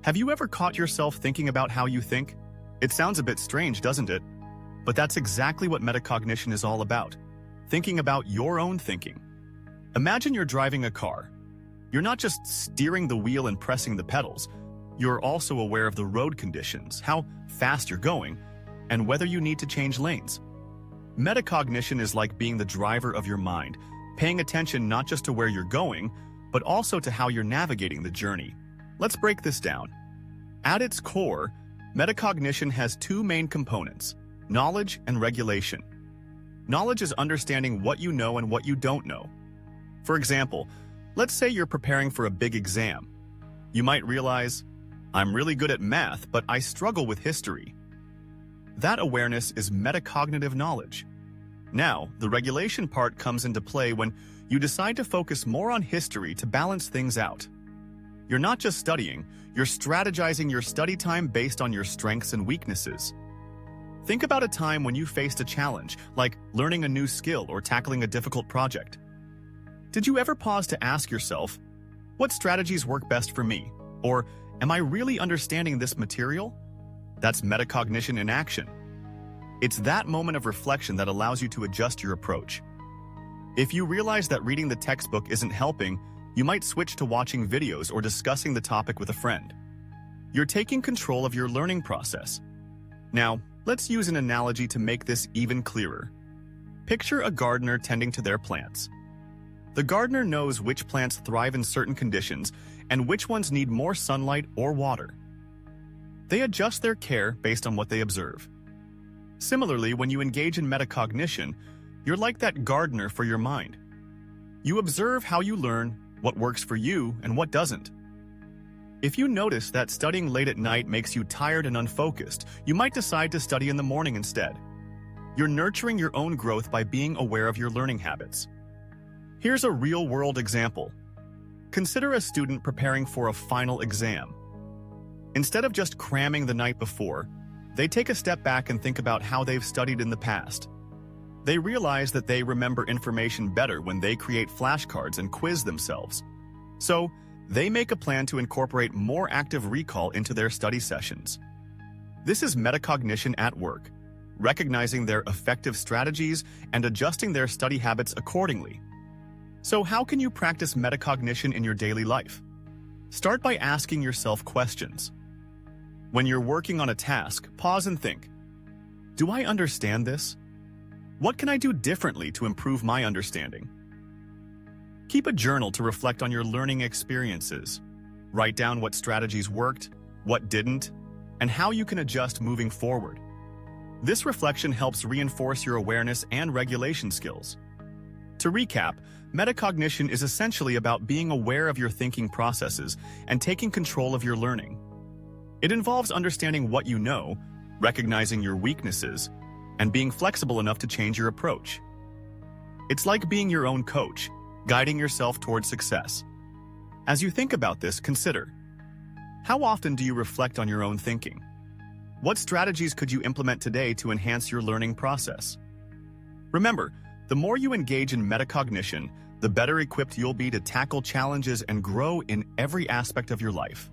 Have you ever caught yourself thinking about how you think? It sounds a bit strange, doesn't it? But that's exactly what metacognition is all about. Thinking about your own thinking. Imagine you're driving a car. You're not just steering the wheel and pressing the pedals. You're also aware of the road conditions, how fast you're going, and whether you need to change lanes. Metacognition is like being the driver of your mind, paying attention not just to where you're going, but also to how you're navigating the journey. Let's break this down. At its core, metacognition has two main components: knowledge and regulation. Knowledge is understanding what you know and what you don't know. For example, let's say you're preparing for a big exam. You might realize, I'm really good at math, but I struggle with history. That awareness is metacognitive knowledge. Now, the regulation part comes into play when you decide to focus more on history to balance things out. You're not just studying, you're strategizing your study time based on your strengths and weaknesses. Think about a time when you faced a challenge, like learning a new skill or tackling a difficult project. Did you ever pause to ask yourself, what strategies work best for me? Or, am I really understanding this material? That's metacognition in action. It's that moment of reflection that allows you to adjust your approach. If you realize that reading the textbook isn't helping, you might switch to watching videos or discussing the topic with a friend. You're taking control of your learning process. Now, let's use an analogy to make this even clearer. Picture a gardener tending to their plants. The gardener knows which plants thrive in certain conditions and which ones need more sunlight or water. They adjust their care based on what they observe. Similarly, when you engage in metacognition, you're like that gardener for your mind. You observe how you learn, what works for you, and what doesn't. If you notice that studying late at night makes you tired and unfocused, you might decide to study in the morning instead. You're nurturing your own growth by being aware of your learning habits. Here's a real-world example. Consider a student preparing for a final exam. Instead of just cramming the night before, they take a step back and think about how they've studied in the past. They realize that they remember information better when they create flashcards and quiz themselves. So, they make a plan to incorporate more active recall into their study sessions. This is metacognition at work, recognizing their effective strategies and adjusting their study habits accordingly. So how can you practice metacognition in your daily life? Start by asking yourself questions. When you're working on a task, pause and think, do I understand this? What can I do differently to improve my understanding? Keep a journal to reflect on your learning experiences. Write down what strategies worked, what didn't, and how you can adjust moving forward. This reflection helps reinforce your awareness and regulation skills. To recap, metacognition is essentially about being aware of your thinking processes and taking control of your learning. It involves understanding what you know, recognizing your weaknesses, and being flexible enough to change your approach. It's like being your own coach, guiding yourself towards success. As you think about this, consider, how often do you reflect on your own thinking? What strategies could you implement today to enhance your learning process? Remember, the more you engage in metacognition, the better equipped you'll be to tackle challenges and grow in every aspect of your life.